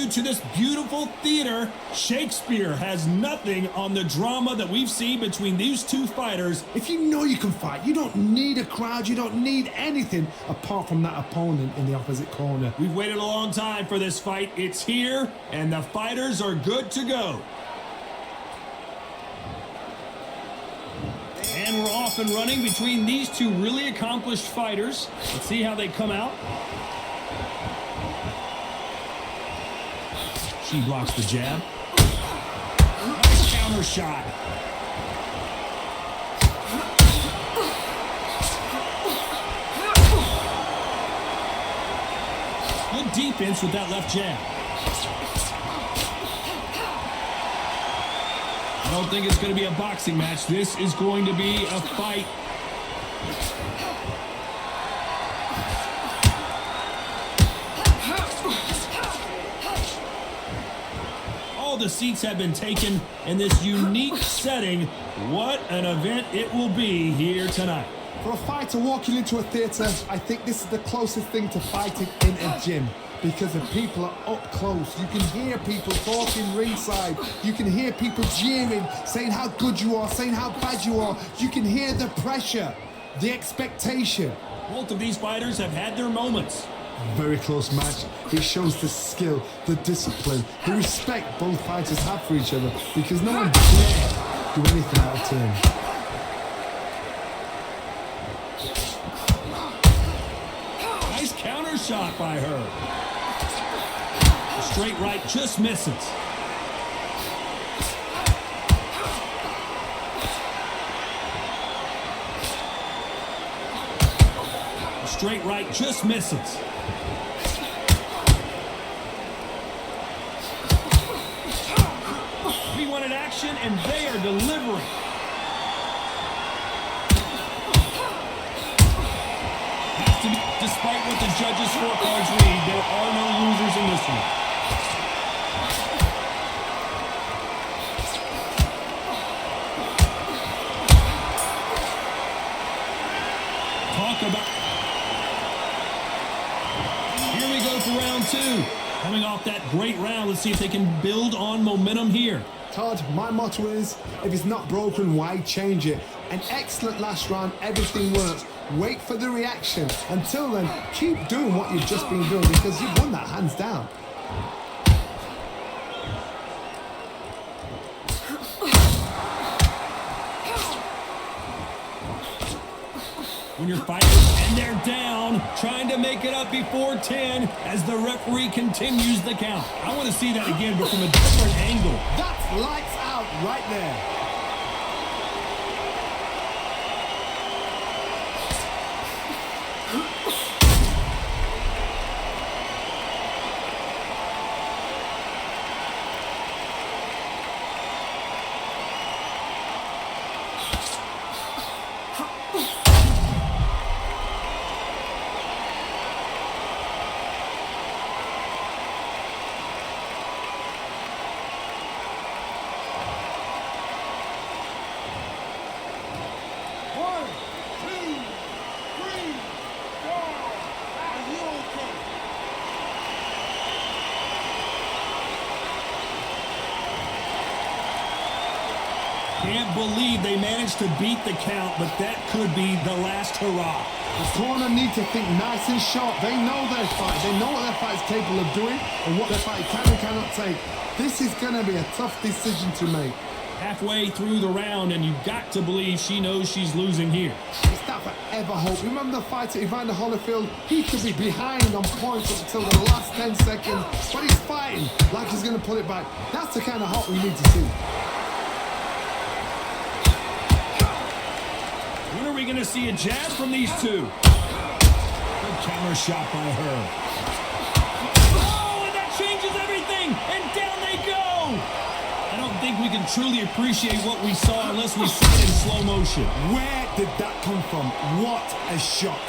you to this beautiful theater. Shakespeare has nothing on the drama that we've seen between these two fighters. If you know you can fight, you don't need a crowd, you don't need anything apart from that opponent in the opposite corner. We've waited a long time for this fight. It's here, and the fighters are good to go. And we're off and running between these two really accomplished fighters. Let's see how they come out. She blocks the jab. Nice counter shot. Good defense with that left jab. I don't think it's going to be a boxing match. This is going to be a fight. All the seats have been taken in this unique setting. What an event it will be here tonight. For a fighter walking into a theatre, I think this is the closest thing to fighting in a gym. Because the people are up close. You can hear people talking ringside. You can hear people jeering, saying how good you are, saying how bad you are. You can hear the pressure, the expectation. Both of these fighters have had their moments. Very close match. It shows the skill, the discipline, the respect both fighters have for each other, because no one dare do anything out of turn. Nice counter shot by her. Straight right just misses. Straight right just misses. We wanted action, and they are delivering. Despite what the judges' scorecards read, there are no losers in this one. Talk about... Here we go for round two. Coming off that great round, let's see if they can build on momentum here. Todd, my motto is, if it's not broken, why change it? An excellent last round, everything works. Wait for the reaction. Until then, keep doing what you've just been doing, because you've won that hands down. When you're fighting and they're down, trying to make it up before 10 as the referee continues the count. I want to see that again, but from a different angle. That's lights out right there. Can't believe they managed to beat the count, but that could be the last hurrah. The corner need to think nice and sharp. They know their fight. They know what their fight is capable of doing and what their fight can and cannot take. This is going to be a tough decision to make. Halfway through the round, and you've got to believe she knows she's losing here. It's that forever hope. Remember the fighter Evander Holyfield? He could be behind on points up until the last 10 seconds, but he's fighting like he's going to pull it back. That's the kind of hope we need to see. When are we going to see a jab from these two? Good counter shot by her. Oh, and that changes everything! And down they go! I don't think we can truly appreciate what we saw unless we see it in slow motion. Where did that come from? What a shot!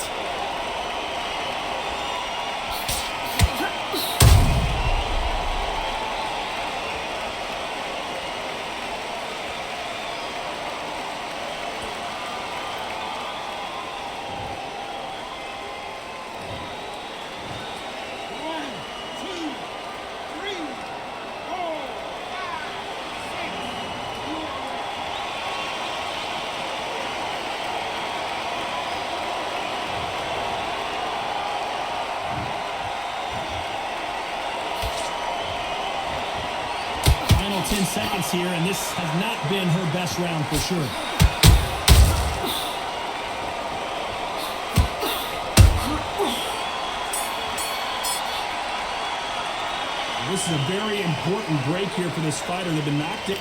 10 seconds here, and this has not been her best round for sure. This is a very important break here for this fighter. They've been knocked in.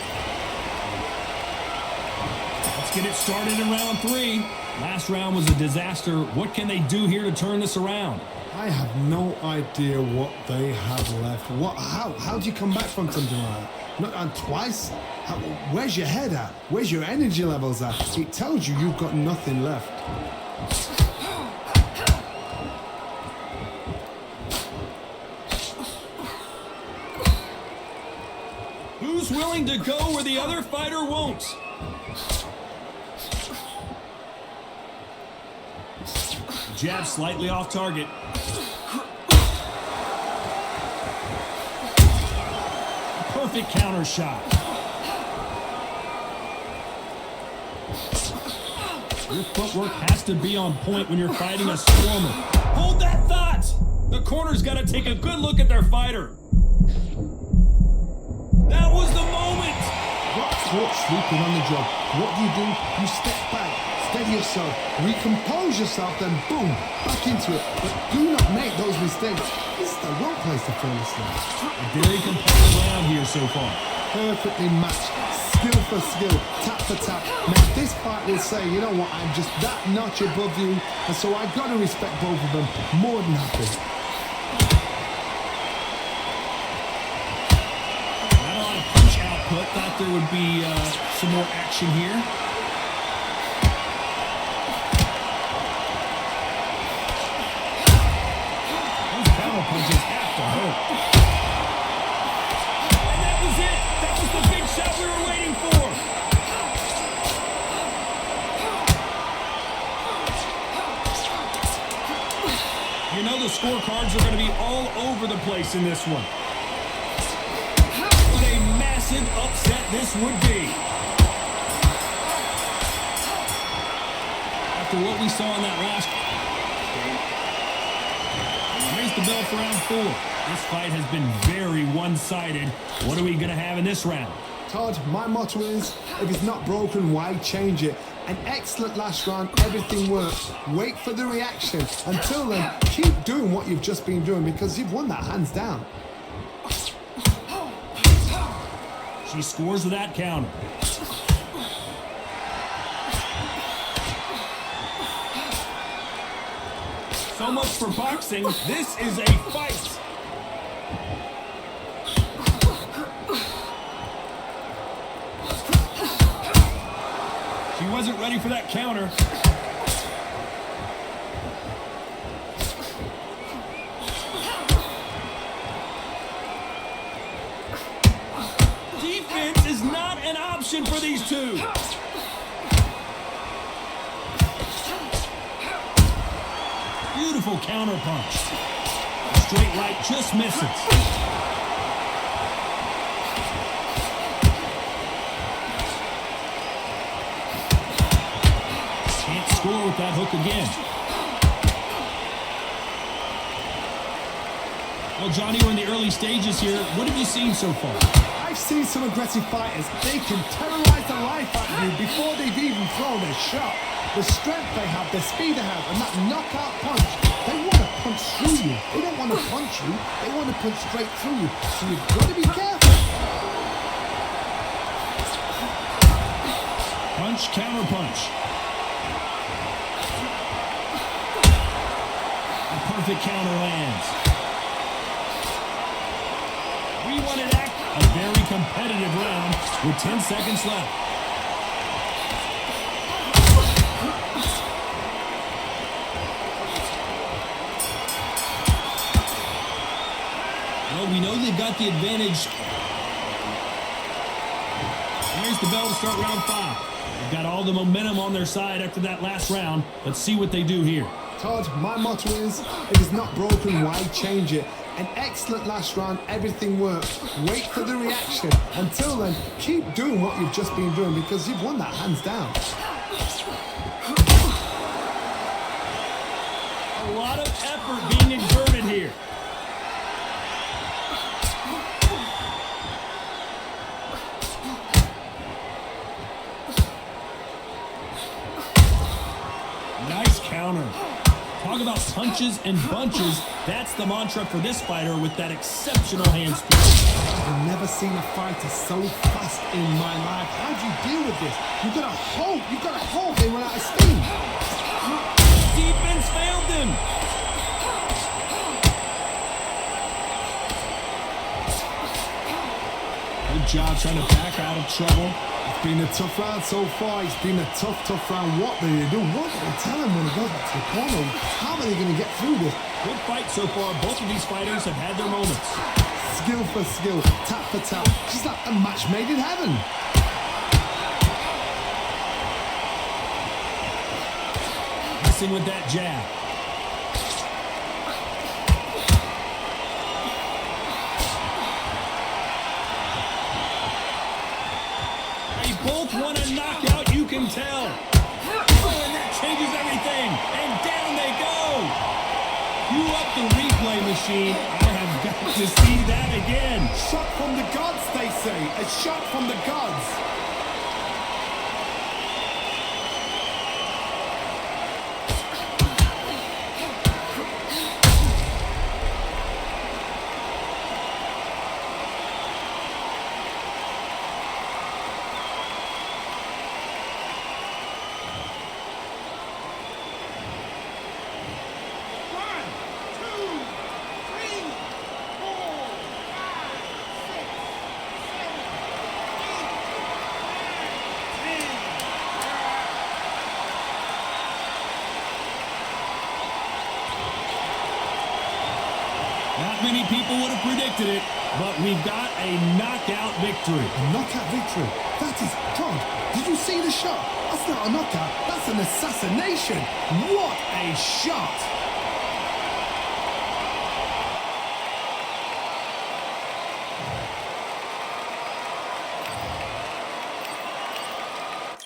Let's get it started in round 3. Last round was a disaster. What can they do here to turn this around? I have no idea what they have left. How do you come back from something like that? Not and twice? Where's your head at? Where's your energy levels at? It tells you you've got nothing left. Who's willing to go where the other fighter won't? Jab slightly off target. Perfect counter shot. Your footwork has to be on point when you're fighting a stormer. Hold that thought! The corner's got to take a good look at their fighter. That was the moment! Got caught sleeping on the job. What do? You step back, steady yourself, recompose yourself, then boom, back into it. But do not make those mistakes. This is the wrong place to fall asleep. A very competitive round here so far. Perfectly matched, skill for skill, tap for tap. Now this fight will say, you know what, I'm just that notch above you, and so I've got to respect both of them more than happy. Thought there would be some more action here. Those counter punches have to hurt. And that was it. That was the big shot we were waiting for. You know the scorecards are going to be all over the place in this one. Upset this would be. After what we saw in that last raise the bell for round 4. This fight has been very one-sided. What are we going to have in this round? Todd, my motto is, if it's not broken, why change it? An excellent last round, everything works. Wait for the reaction. Until then, keep doing what you've just been doing because you've won that hands down. She scores with that counter. So much for boxing. This is a fight. She wasn't ready for that counter. Defense is not an option for these two. Beautiful counter punch. A straight right just misses. Can't score with that hook again. Well, Johnny, we're in the early stages here. What have you seen so far? I've seen some aggressive fighters. They can terrorize the life out of you before they've even thrown a shot. The strength they have, the speed they have, and that knockout punch, they want to punch through you. They don't want to punch you. They want to punch straight through you. So you've got to be careful. Punch, counter punch. A perfect counter lands. We wanted a very competitive round with 10 seconds left. Well, we know they've got the advantage. There's the bell to start round 5. They've got all the momentum on their side after that last round. Let's see what they do here. Todd, my motto is, if it's not broken, why change it? An excellent last round, everything works. Wait for the reaction. Until then, keep doing what you've just been doing because you've won that hands down. A lot of effort being exerted here. punches and bunches. That's the mantra for this fighter with that exceptional hand speed. I've never seen a fighter so fast in my life. How do you deal with this? You've got to hope they run out of steam. Defense failed him. Good job trying to back out of trouble. It's been a tough round so far. It's been a tough round. What do they do? What do they tell him when he goes back to the corner? How are they going to get through this? Good fight so far. Both of these fighters have had their moments. Skill for skill, tap for tap. Just like a match made in heaven. Missing with that jab. They both want a knockout, you can tell. Oh, and that changes everything. And down they go. Cue up the replay machine. I have got to see that again. Shot from the gods, they say. A shot from the gods. Not many people would have predicted it, but we've got a knockout victory. A knockout victory. That is God. Did you see the shot? That's not a knockout. That's an assassination. What a shot.